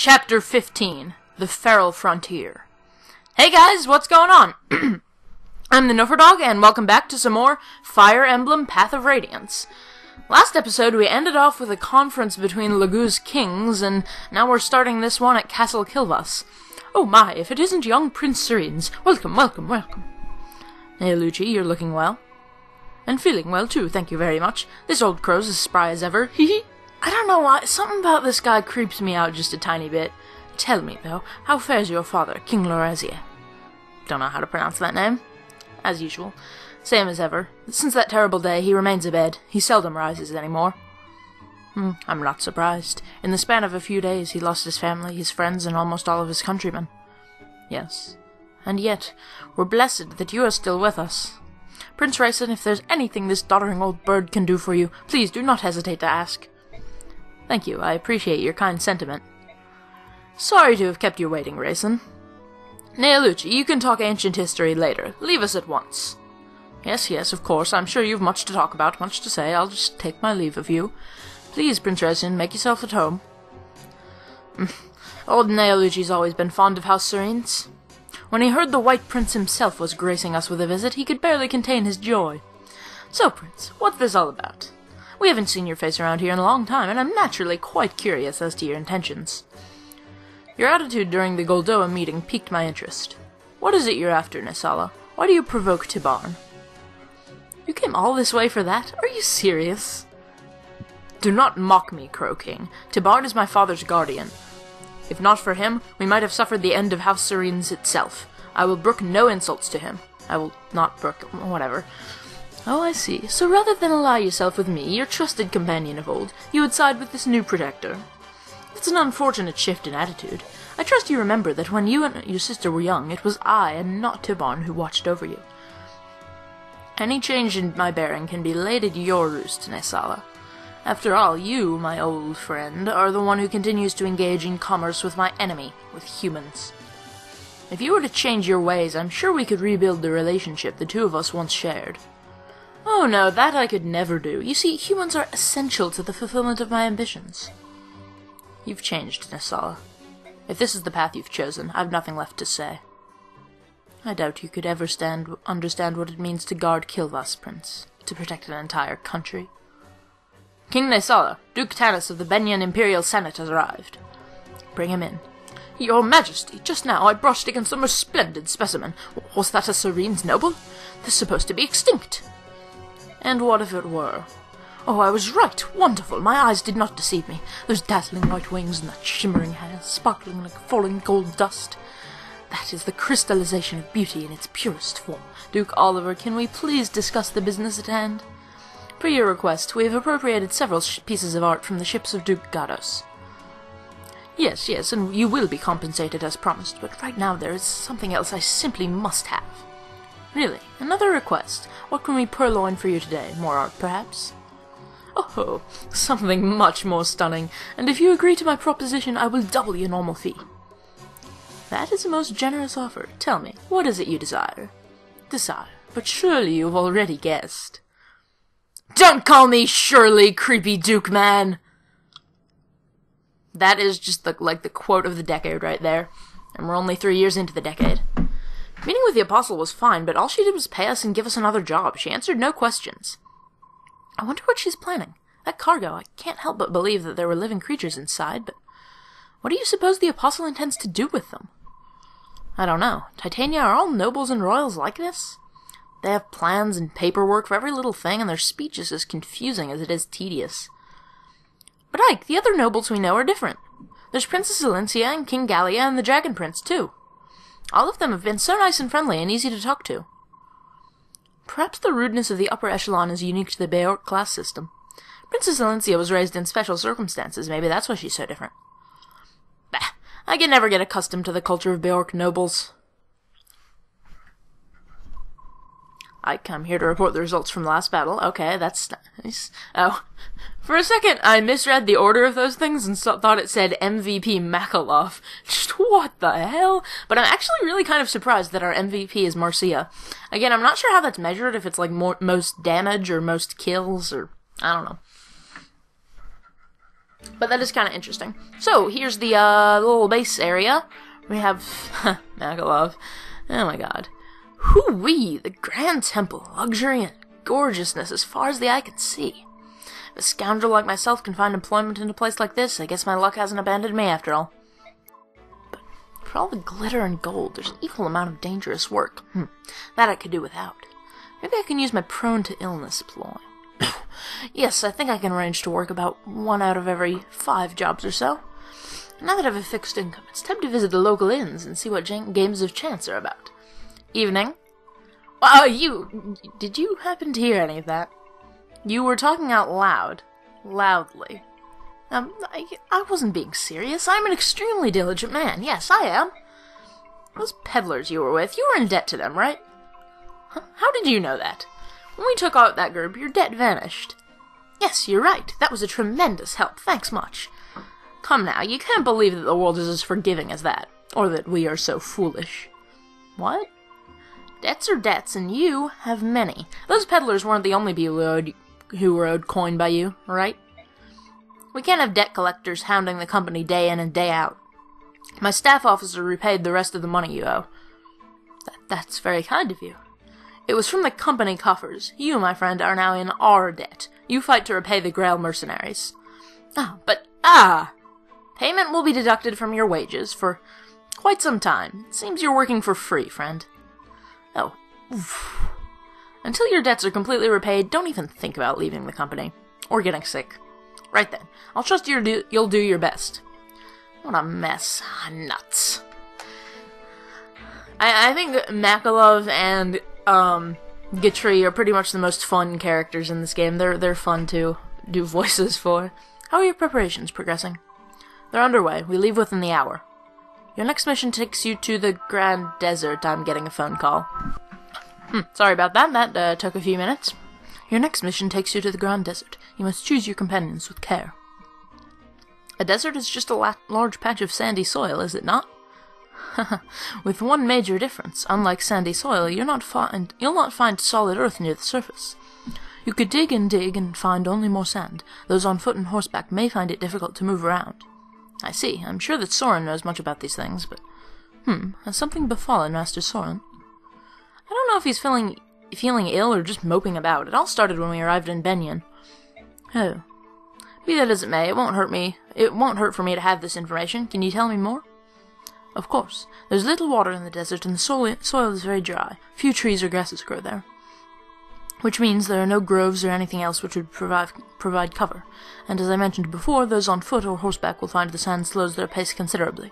Chapter 15, The Feral Frontier. Hey guys, what's going on? I'm the Noferdog, and welcome back to some more Fire Emblem Path of Radiance. Last episode, we ended off with a conference between Lagu's kings, and now we're starting this one at Castle Kilvas. Oh my, if it isn't young Prince Serenes. Welcome, welcome, welcome. Hey Lucci, you're looking well. And feeling well too, thank you very much. This old crow's as spry as ever, hee hee. I don't know why, something about this guy creeps me out just a tiny bit. Tell me, though, how fares your father, King Lorazia? Don't know how to pronounce that name. As usual. Same as ever. Since that terrible day, he remains abed. He seldom rises anymore. I'm not surprised. In the span of a few days, he lost his family, his friends, and almost all of his countrymen. Yes. And yet, we're blessed that you are still with us. Prince Rayson, if there's anything this doddering old bird can do for you, please do not hesitate to ask. Thank you, I appreciate your kind sentiment. Sorry to have kept you waiting, Rayson. Neolucci, you can talk ancient history later. Leave us at once. Yes, of course, I'm sure you've much to talk about, much to say. I'll just take my leave of you. Please, Prince Rayson, make yourself at home. Old Neolucci's always been fond of House Serenes. When he heard the White Prince himself was gracing us with a visit, he could barely contain his joy. So, Prince, what's this all about? We haven't seen your face around here in a long time, and I'm naturally quite curious as to your intentions. Your attitude during the Goldoa meeting piqued my interest. What is it you're after, Nisala? Why do you provoke Tibarn? You came all this way for that? Are you serious? Do not mock me, Crow King. Tibarn is my father's guardian. If not for him, we might have suffered the end of House Serenes itself. I will brook no insults to him. I will not brook... whatever. Oh, I see. So rather than ally yourself with me, your trusted companion of old, you would side with this new protector. It's an unfortunate shift in attitude. I trust you remember that when you and your sister were young, it was I and not Tibarn who watched over you. Any change in my bearing can be laid at your roost, Nisala. After all, you, my old friend, are the one who continues to engage in commerce with my enemy, with humans. If you were to change your ways, I'm sure we could rebuild the relationship the two of us once shared. Oh no, that I could never do. You see, humans are essential to the fulfillment of my ambitions. You've changed, Nisala. If this is the path you've chosen, I've nothing left to say. I doubt you could ever understand what it means to guard Kilvas, Prince, to protect an entire country. King Nisala, Duke Tanis of the Benyan Imperial Senate has arrived. Bring him in. Your Majesty, just now I brushed against a most splendid specimen. Was that a Serenes noble? They're supposed to be extinct. And what if it were? Oh, I was right. Wonderful. My eyes did not deceive me. Those dazzling white wings and that shimmering hair, sparkling like falling gold dust. That is the crystallization of beauty in its purest form. Duke Oliver, can we please discuss the business at hand? Per your request, we have appropriated several pieces of art from the ships of Duke Gados. Yes, and you will be compensated as promised, but right now there is something else I simply must have. Really, another request. What can we purloin for you today? More art, perhaps? Oh, something much more stunning, and if you agree to my proposition, I will double your normal fee. That is a most generous offer. Tell me, what is it you desire? Desire, but surely you've already guessed. Don't call me Shirley, creepy Duke man! That is just the quote of the decade right there, and we're only 3 years into the decade. Meeting with the Apostle was fine, but all she did was pay us and give us another job. She answered no questions. I wonder what she's planning. That cargo, I can't help but believe that there were living creatures inside, but what do you suppose the Apostle intends to do with them? I don't know. Titania, are all nobles and royals like this? They have plans and paperwork for every little thing, and their speech is as confusing as it is tedious. But Ike, the other nobles we know are different. There's Princess Alencia and King Gallia and the Dragon Prince, too. All of them have been so nice and friendly and easy to talk to. Perhaps the rudeness of the upper echelon is unique to the Beork class system. Princess Alencia was raised in special circumstances, maybe that's why she's so different. Bah, I can never get accustomed to the culture of Beork nobles. I come here to report the results from the last battle. Okay, that's nice. Oh, for a second I misread the order of those things and thought it said MVP Makalov. Just what the hell? But I'm actually really kind of surprised that our MVP is Marcia. Again, I'm not sure how that's measured, if it's like most damage or most kills, or I don't know. But that is kind of interesting. So, here's the little base area. We have Magalov. Oh my god. Hoo-wee! The Grand Temple. Luxury and gorgeousness as far as the eye can see. If a scoundrel like myself can find employment in a place like this, I guess my luck hasn't abandoned me after all. But for all the glitter and gold, there's an equal amount of dangerous work. That I could do without. Maybe I can use my prone to illness ploy. Yes, I think I can arrange to work about 1 out of every 5 jobs or so. Now that I have a fixed income, it's time to visit the local inns and see what games of chance are about. Evening. Did you happen to hear any of that? You were talking out loud. Loudly. I wasn't being serious. I'm an extremely diligent man. Yes, I am. Those peddlers you were with, you were in debt to them, right? Huh? How did you know that? When we took out that group, your debt vanished. Yes, you're right. That was a tremendous help. Thanks much. Come now, you can't believe that the world is as forgiving as that. Or that we are so foolish. What? Debts are debts, and you have many. Those peddlers weren't the only people who were owed coin by you, right? We can't have debt collectors hounding the company day in and day out. My staff officer repaid the rest of the money you owe. That's very kind of you. It was from the company coffers. You, my friend, are now in our debt. You fight to repay the Grail mercenaries. Payment will be deducted from your wages for quite some time. It seems you're working for free, friend. Oh. Oof. Until your debts are completely repaid, don't even think about leaving the company. Or getting sick. Right then. I'll trust you'll do your best. What a mess. Nuts. I think Makalov and Gitri are pretty much the most fun characters in this game. They're fun to do voices for. How are your preparations progressing? They're underway. We leave within the hour. Your next mission takes you to the Grand Desert. I'm getting a phone call. Sorry about that. That took a few minutes. Your next mission takes you to the Grand Desert. You must choose your companions with care. A desert is just a large patch of sandy soil, is it not? With one major difference. Unlike sandy soil, you'll not find solid earth near the surface. You could dig and find only more sand. Those on foot and horseback may find it difficult to move around. I see. I'm sure that Soren knows much about these things, but... has something befallen Master Soren? I don't know if he's feeling ill or just moping about. It all started when we arrived in Benyon. Oh. Be that as it may, it won't hurt for me to have this information. Can you tell me more? Of course. There's little water in the desert, and the soil is very dry. Few trees or grasses grow there. Which means there are no groves or anything else which would provide cover. And as I mentioned before, those on foot or horseback will find the sand slows their pace considerably.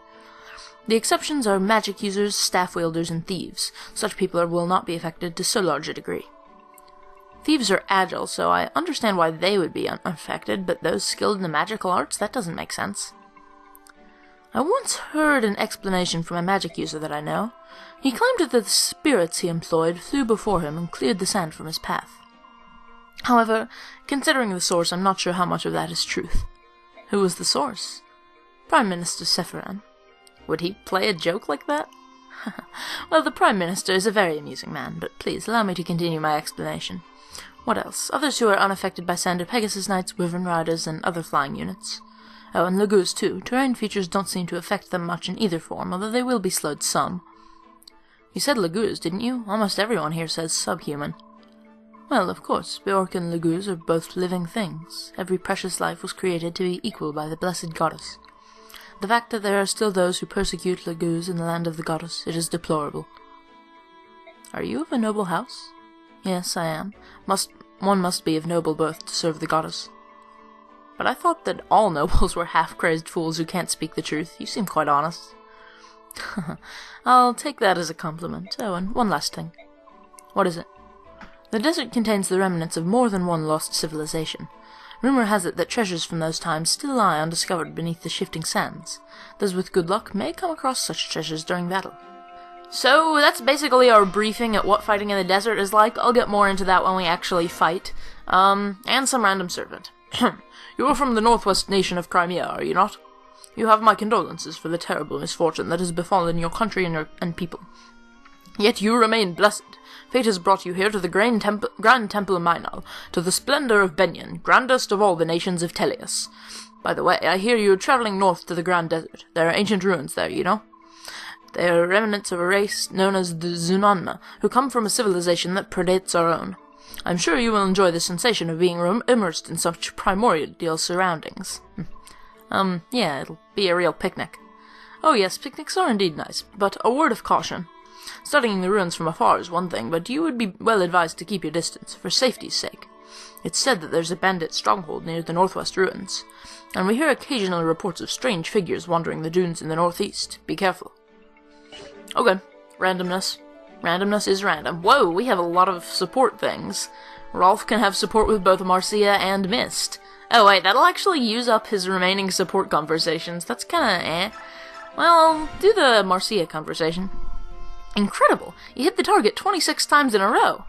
The exceptions are magic users, staff wielders, and thieves. Such people will not be affected to so large a degree. Thieves are agile, so I understand why they would be unaffected, but those skilled in the magical arts, that doesn't make sense. I once heard an explanation from a magic user that I know. He claimed that the spirits he employed flew before him and cleared the sand from his path. However, considering the source, I'm not sure how much of that is truth. Who was the source? Prime Minister Sephiran. Would he play a joke like that? Well, the Prime Minister is a very amusing man, but please allow me to continue my explanation. What else? Others who are unaffected by sand are Pegasus Knights, Wyvern Riders, and other flying units. Oh, and Lagoos, too. Terrain features don't seem to affect them much in either form, although they will be slowed some. You said Lagoos, didn't you? Almost everyone here says subhuman. Well, of course, Bjork and Lagoos are both living things. Every precious life was created to be equal by the blessed goddess. The fact that there are still those who persecute Lagoos in the land of the goddess, it is deplorable. Are you of a noble house? Yes, I am. One must be of noble birth to serve the goddess. But I thought that all nobles were half-crazed fools who can't speak the truth. You seem quite honest. I'll take that as a compliment. Oh, and one last thing. What is it? The desert contains the remnants of more than one lost civilization. Rumor has it that treasures from those times still lie undiscovered beneath the shifting sands. Those with good luck may come across such treasures during battle. So, that's basically our briefing at what fighting in the desert is like. I'll get more into that when we actually fight. And some random servant. You are from the northwest nation of Crimea, are you not? You have my condolences for the terrible misfortune that has befallen your country and people. Yet you remain blessed. Fate has brought you here to the Grand Temple of Mainal, to the splendor of Benyon, grandest of all the nations of Teleus. By the way, I hear you are traveling north to the Grand Desert. There are ancient ruins there, you know? They are remnants of a race known as the Zunanna, who come from a civilization that predates our own. I'm sure you will enjoy the sensation of being immersed in such primordial surroundings. Yeah, it'll be a real picnic. Oh yes, picnics are indeed nice, but a word of caution. Studying the ruins from afar is one thing, but you would be well advised to keep your distance, for safety's sake. It's said that there's a bandit stronghold near the northwest ruins, and we hear occasional reports of strange figures wandering the dunes in the northeast. Be careful. Okay, randomness. Randomness is random. Whoa, we have a lot of support things. Rolf can have support with both Marcia and Mist. Oh wait, that'll actually use up his remaining support conversations. That's kinda eh. Well, do the Marcia conversation. Incredible! You hit the target 26 times in a row!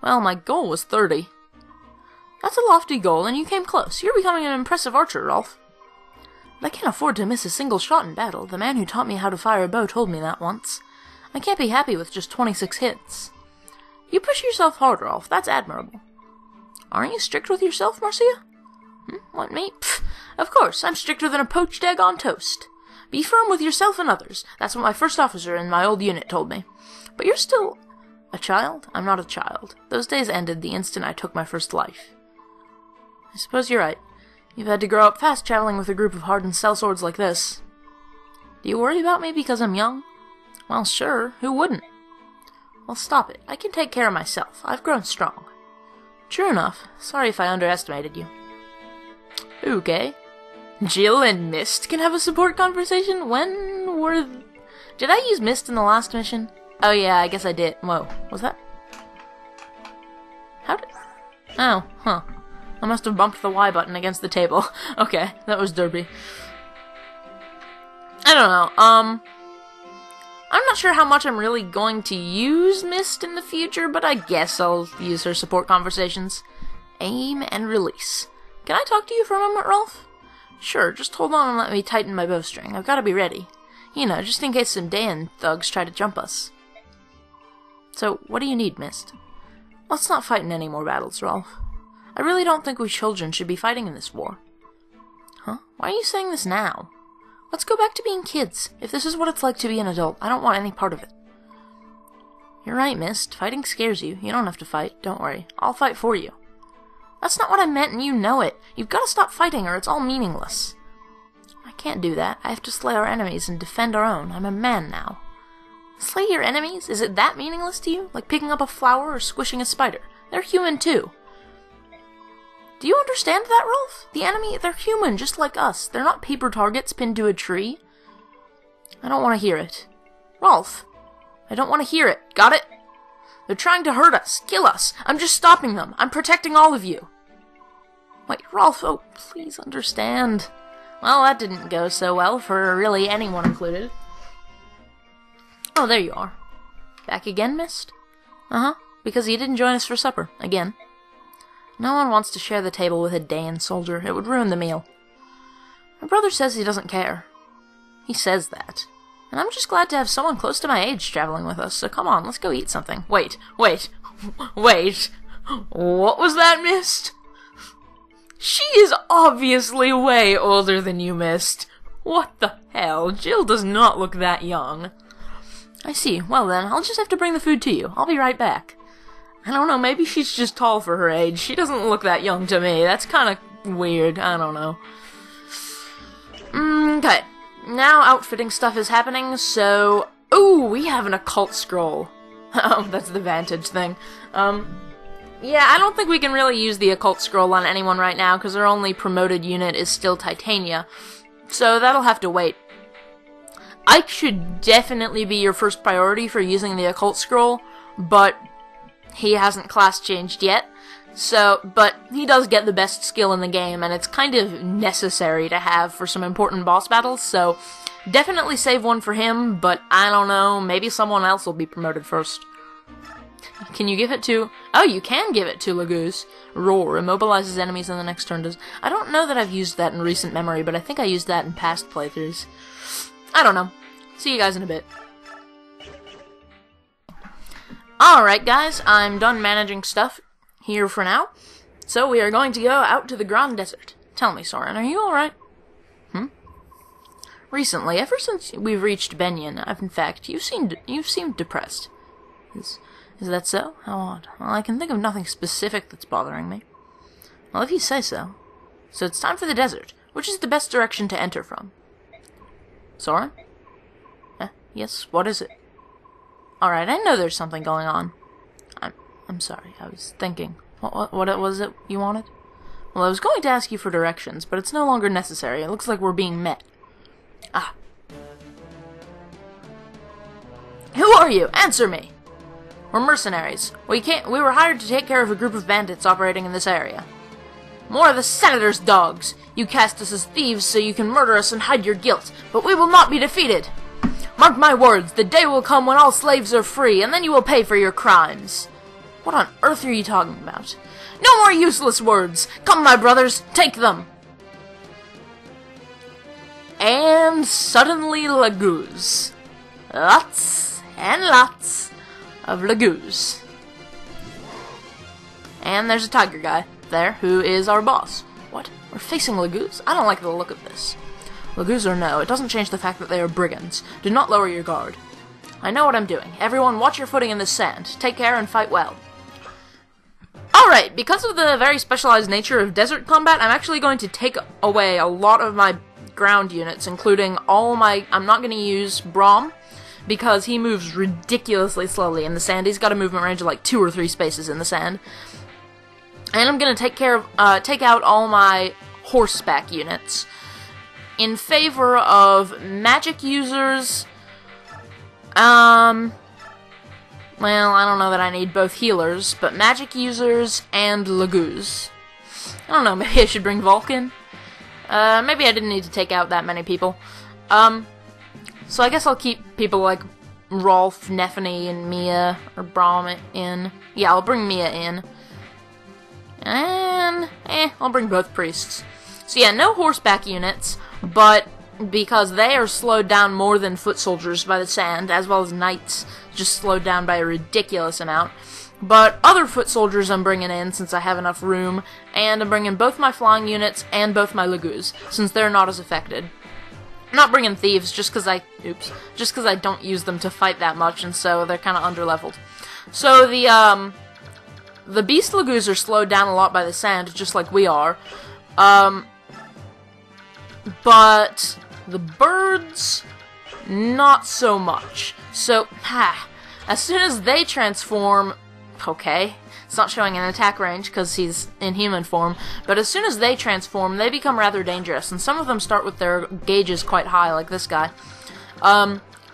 Well, my goal was 30. That's a lofty goal, and you came close. You're becoming an impressive archer, Rolf. But I can't afford to miss a single shot in battle. The man who taught me how to fire a bow told me that once. I can't be happy with just 26 hits. You push yourself hard, Rolf. That's admirable. Aren't you strict with yourself, Marcia? What, me? Pfft, of course, I'm stricter than a poached egg on toast. Be firm with yourself and others. That's what my first officer in my old unit told me. But you're still a child? I'm not a child. Those days ended the instant I took my first life. I suppose you're right. You've had to grow up fast traveling with a group of hardened sellswords like this. Do you worry about me because I'm young? Well, sure. Who wouldn't? Well, stop it. I can take care of myself. I've grown strong. True enough. Sorry if I underestimated you. Okay. Jill and Mist can have a support conversation? When were... Did I use Mist in the last mission? Oh yeah, I guess I did. Whoa, was that... How did... Oh, huh. I must have bumped the Y button against the table. Okay, that was derpy. I don't know, I'm not sure how much I'm really going to use Mist in the future, but I guess I'll use her support conversations. Aim and release. Can I talk to you for a moment, Rolf? Sure, just hold on and let me tighten my bowstring. I've got to be ready. You know, just in case some Dan thugs try to jump us. So, what do you need, Mist? Let's not fight in any more battles, Rolf. I really don't think we children should be fighting in this war. Huh? Why are you saying this now? Let's go back to being kids. If this is what it's like to be an adult, I don't want any part of it. You're right, Mist. Fighting scares you. You don't have to fight. Don't worry. I'll fight for you. That's not what I meant, and you know it. You've got to stop fighting, or it's all meaningless. I can't do that. I have to slay our enemies and defend our own. I'm a man now. Slay your enemies? Is it that meaningless to you? Like picking up a flower or squishing a spider? They're human, too. Do you understand that, Rolf? The enemy, they're human, just like us. They're not paper targets pinned to a tree. I don't want to hear it. Rolf, I don't want to hear it. Got it? They're trying to hurt us, kill us. I'm just stopping them. I'm protecting all of you. Wait, Rolf, oh, please understand. Well, that didn't go so well for really anyone included. Oh, there you are. Back again, Mist? Uh-huh, because you didn't join us for supper, again. No one wants to share the table with a Dan soldier. It would ruin the meal. My brother says he doesn't care. He says that. And I'm just glad to have someone close to my age traveling with us, so come on, let's go eat something. Wait. What was that, Mist? She is obviously way older than you, Mist. What the hell? Jill does not look that young. I see. Well then, I'll just have to bring the food to you. I'll be right back. I don't know, maybe she's just tall for her age. She doesn't look that young to me. That's kind of weird. I don't know. Okay. Now outfitting stuff is happening, so... Ooh, we have an occult scroll. Oh, that's the vantage thing. Yeah, I don't think we can really use the occult scroll on anyone right now, because our only promoted unit is still Titania. So that'll have to wait. Ike should definitely be your first priority for using the occult scroll, but he hasn't class changed yet. So, but he does get the best skill in the game, and it's kind of necessary to have for some important boss battles, so definitely save one for him, but I don't know, maybe someone else will be promoted first. Can you give it to... Oh, you can give it to Lagoose. Roar immobilizes enemies on the next turn. I don't know that I've used that in recent memory, but I think I used that in past playthroughs. I don't know. See you guys in a bit. Alright guys, I'm done managing stuff here for now. So we are going to go out to the Grand Desert. Tell me, Soren, are you alright? Recently, ever since we've reached Benyon, in fact, you've seemed depressed. Is that so? How odd. Well, I can think of nothing specific that's bothering me. Well, if you say so. So it's time for the desert. Which is the best direction to enter from? Soren? Yes, what is it? Alright, I know there's something going on. I'm sorry, I was thinking. What was it you wanted? Well, I was going to ask you for directions, but it's no longer necessary. It looks like we're being met. Ah. Who are you? Answer me! We're mercenaries. We were hired to take care of a group of bandits operating in this area. More of the Senator's dogs! You cast us as thieves so you can murder us and hide your guilt, but we will not be defeated! Mark my words, the day will come when all slaves are free, and then you will pay for your crimes. What on earth are you talking about? No more useless words! Come, my brothers, take them! And suddenly Lagoos. Lots and lots of Lagoos. And there's a tiger guy there who is our boss. What? We're facing Lagoos? I don't like the look of this. Lagoos or no, it doesn't change the fact that they are brigands. Do not lower your guard. I know what I'm doing. Everyone, watch your footing in this sand. Take care and fight well. Alright, because of the very specialized nature of desert combat, I'm actually going to take away a lot of my ground units, including all my... I'm not going to use Braum, because he moves ridiculously slowly in the sand. He's got a movement range of like 2 or 3 spaces in the sand. And I'm going to take out all my horseback units in favor of magic users. Well, I don't know that I need both healers, but magic users and Lagoos. I don't know, maybe I should bring Vulcan? Maybe I didn't need to take out that many people. So I guess I'll keep people like Rolf, Nefany, and Mia, or Braum in. Yeah, I'll bring Mia in. And, I'll bring both priests. So yeah, no horseback units, but because they are slowed down more than foot soldiers by the sand, as well as knights, just slowed down by a ridiculous amount. But other foot soldiers I'm bringing in since I have enough room, and I'm bringing both my flying units and both my Lagoos, since they're not as affected. I'm not bringing thieves just because I don't use them to fight that much, and so they're kind of underleveled. So the beast Lagoos are slowed down a lot by the sand, just like we are. But the birds, not so much. So, as soon as they transform, okay, it's not showing an attack range because he's in human form, but as soon as they transform, they become rather dangerous, and some of them start with their gauges quite high, like this guy.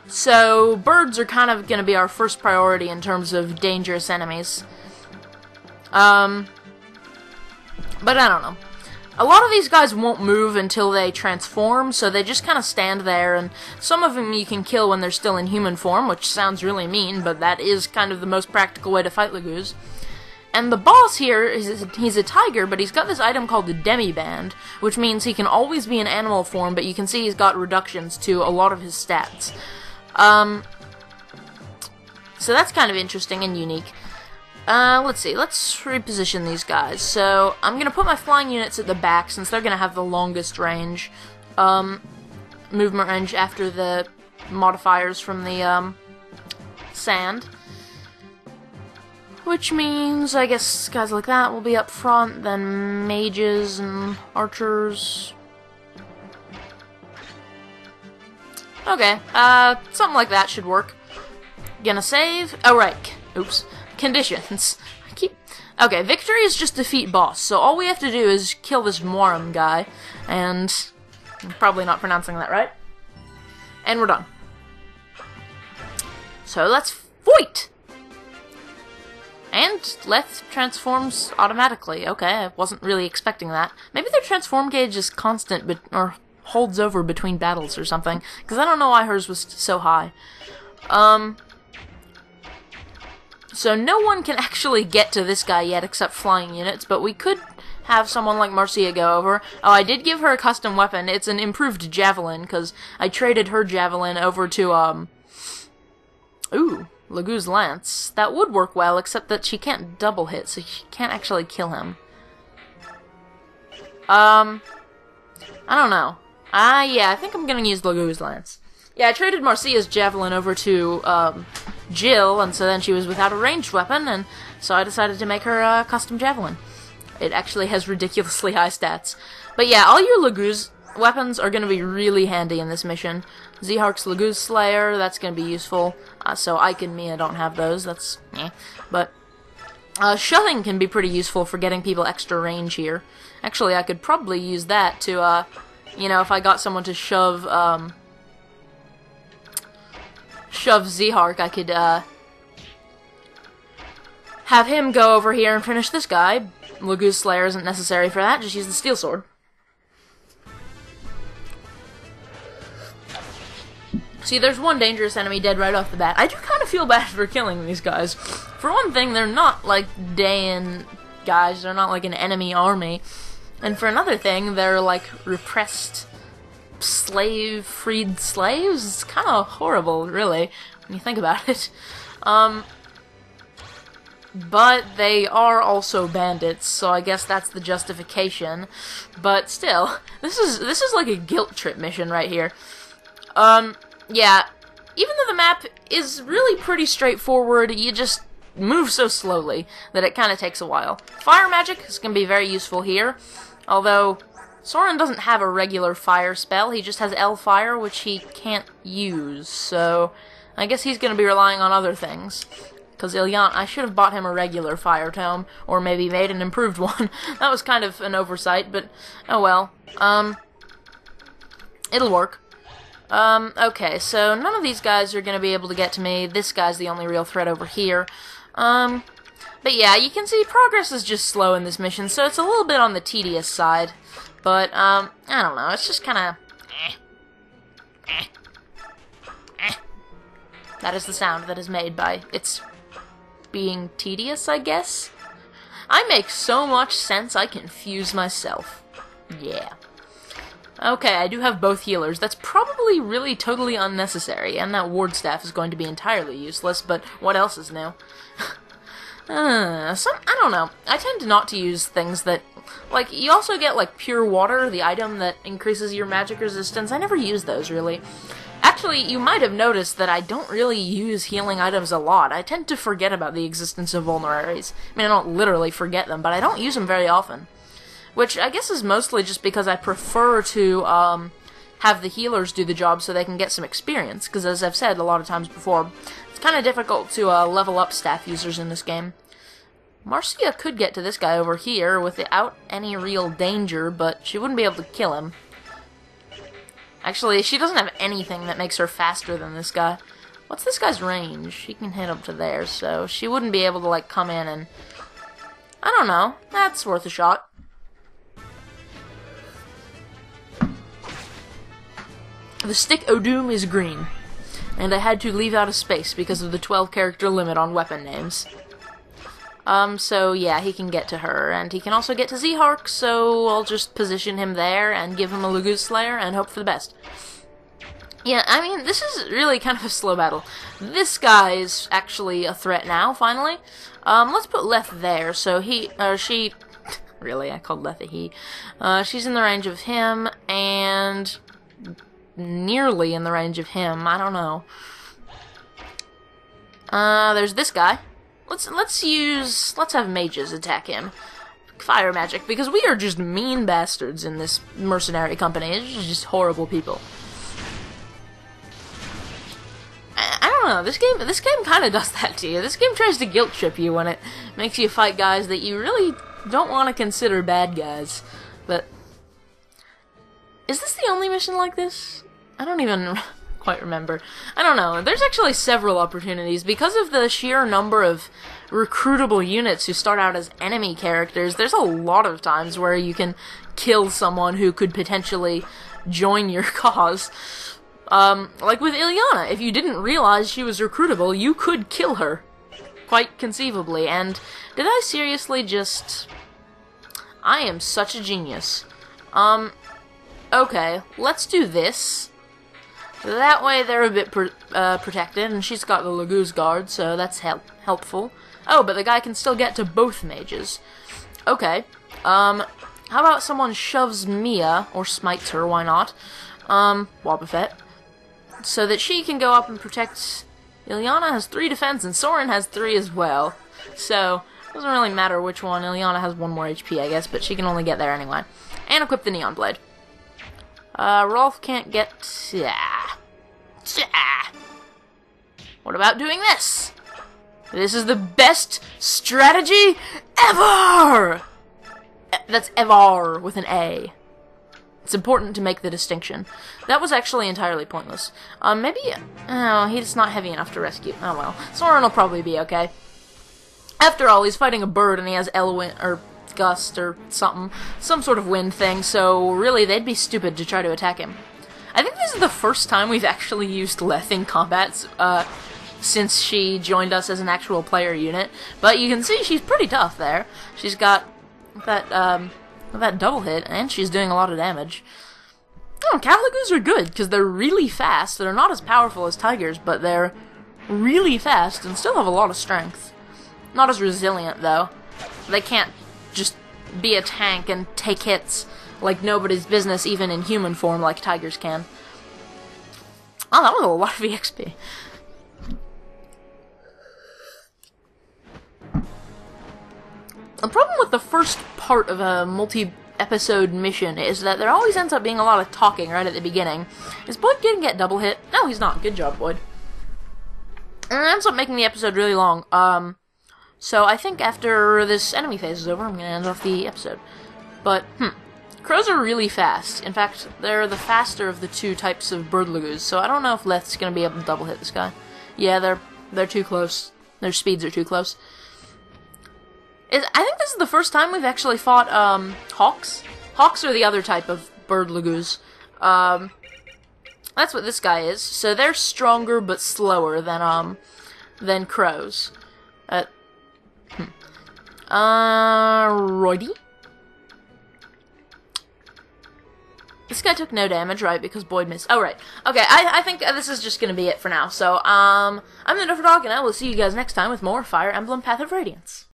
So birds are kind of going to be our first priority in terms of dangerous enemies. But I don't know. A lot of these guys won't move until they transform, so they just kind of stand there, and some of them you can kill when they're still in human form, which sounds really mean, but that is kind of the most practical way to fight Lagoos. And the boss here, he's a tiger, but he's got this item called the Demi-Band, which means he can always be in animal form, but you can see he's got reductions to a lot of his stats. So that's kind of interesting and unique. Let's see, let's reposition these guys. So, I'm gonna put my flying units at the back, since they're gonna have the longest range, movement range after the modifiers from the, sand. Which means, I guess, guys like that will be up front, then mages and archers. Okay, something like that should work. Gonna save. Oh, right. Oops. Conditions. Okay, victory is just defeat boss, so all we have to do is kill this Morum guy, and I'm probably not pronouncing that right. And we're done. So let's fight! And Leth transforms automatically. Okay, I wasn't really expecting that. Maybe their transform gauge is constant, but or holds over between battles or something, because I don't know why hers was so high. So no one can actually get to this guy yet except flying units, but we could have someone like Marcia go over. Oh, I did give her a custom weapon. It's an improved javelin, because I traded her javelin over to, ooh, Lagoo's Lance. That would work well, except that she can't double hit, so she can't actually kill him. I don't know. Yeah, I think I'm gonna use Lagoo's Lance. Yeah, I traded Marcia's Javelin over to, Jill, and so then she was without a ranged weapon, and so I decided to make her a custom Javelin. It actually has ridiculously high stats. But yeah, all your Lagoo's weapons are gonna be really handy in this mission. Zehark's Lagoo's Slayer, that's gonna be useful. So Ike and Mia don't have those, that's eh. But, shoving can be pretty useful for getting people extra range here. Actually, I could probably use that to, you know, if I got someone to shove Zehark, I could, have him go over here and finish this guy. Lagoo's Slayer isn't necessary for that, just use the Steel Sword. See, there's one dangerous enemy dead right off the bat. I do kind of feel bad for killing these guys. For one thing, they're not, like, Dayan guys, they're not like an enemy army. And for another thing, they're, like, repressed freed slaves? It's kind of horrible, really, when you think about it. But they are also bandits, so I guess that's the justification. But still, this is like a guilt trip mission right here. Yeah, even though the map is really pretty straightforward, you just move so slowly that it kind of takes a while. Fire magic is going to be very useful here, although Soren doesn't have a regular fire spell, he just has L-Fire, which he can't use, so I guess he's going to be relying on other things. Because I should have bought him a regular fire tome, or maybe made an improved one. That was kind of an oversight, but oh well. It'll work. Okay, so none of these guys are going to be able to get to me. This guy's the only real threat over here. But yeah, you can see progress is just slow in this mission, so it's a little bit on the tedious side. But, I don't know, it's just kind of... That is the sound that is made by its being tedious, I guess? I make so much sense, I confuse myself. Yeah. Okay, I do have both healers. That's probably really totally unnecessary, and that ward staff is going to be entirely useless, but what else is new? I don't know. I tend not to use things that... Like, you also get, like, Pure Water, the item that increases your magic resistance. I never use those, really. Actually, you might have noticed that I don't really use healing items a lot. I tend to forget about the existence of vulneraries. I mean, I don't literally forget them, but I don't use them very often. Which I guess is mostly just because I prefer to have the healers do the job so they can get some experience. Because as I've said a lot of times before, it's kind of difficult to level up staff users in this game. Marcia could get to this guy over here without any real danger, but she wouldn't be able to kill him. Actually, she doesn't have anything that makes her faster than this guy. What's this guy's range? He can hit up to there, so she wouldn't be able to, like, come in and... I don't know. That's worth a shot. The stick o' doom is green, and I had to leave out a space because of the 12-character limit on weapon names. So yeah, he can get to her, and he can also get to Zehark, so I'll just position him there and give him a Lagoo's Slayer and hope for the best. Yeah, I mean, this is really kind of a slow battle. This guy is actually a threat now, finally. Let's put Leth there, so she... Really, I called Leth a he. She's in the range of him, and... nearly in the range of him, I don't know. There's this guy. Let's have mages attack him. Fire magic, because we are just mean bastards in this mercenary company. It's just horrible people. I don't know, this game kind of does that to you. This game tries to guilt trip you when it makes you fight guys that you really don't want to consider bad guys. But is this the only mission like this? I don't even quite remember. I don't know. There's actually several opportunities. Because of the sheer number of recruitable units who start out as enemy characters, there's a lot of times where you can kill someone who could potentially join your cause. Like with Ilyana, if you didn't realize she was recruitable, you could kill her. Quite conceivably. And did I seriously just... I am such a genius. Okay, let's do this. That way they're a bit protected, and she's got the Laguz Guard, so that's helpful. Oh, but the guy can still get to both mages. Okay. How about someone shoves Mia, or smites her, why not? Wobbuffet. So that she can go up and protect... Ilyana has 3 defense, and Soren has 3 as well. So, it doesn't really matter which one. Ilyana has 1 more HP, I guess, but she can only get there anyway. And equip the Neon Blade. Rolf can't get... What about doing this? This is the best strategy ever! That's ever with an A. It's important to make the distinction. That was actually entirely pointless. Maybe... Oh, he's not heavy enough to rescue. Oh well. Soren will probably be okay. After all, he's fighting a bird and he has Elwind, or Gust, or something. Some sort of wind thing, so really they'd be stupid to try to attack him. I think this is the first time we've actually used Leth in combats, since she joined us as an actual player unit. But you can see she's pretty tough there. She's got that double hit, and she's doing a lot of damage. Oh, Caligus are good, because they're really fast. They're not as powerful as Tigers, but they're really fast and still have a lot of strength. Not as resilient, though. They can't just be a tank and take hits like nobody's business, even in human form, like Tigers can. Oh, that was a lot of EXP. The problem with the first part of a multi-episode mission is that there always ends up being a lot of talking right at the beginning. Is Boyd gonna get double hit? No, he's not. Good job, Boyd. And it ends up making the episode really long. So I think after this enemy phase is over, I'm gonna end off the episode. But, crows are really fast. In fact, they're the faster of the 2 types of bird lagoos, so I don't know if Leth's gonna be able to double hit this guy. Yeah, they're too close. Their speeds are too close. I think this is the first time we've actually fought, hawks. Hawks are the other type of bird lagoos. That's what this guy is. So they're stronger but slower than crows. Roidy? This guy took no damage, right? Because Boyd missed. Oh, right. Okay, I think this is just gonna be it for now. So, I'm the Dog, and I will see you guys next time with more Fire Emblem Path of Radiance.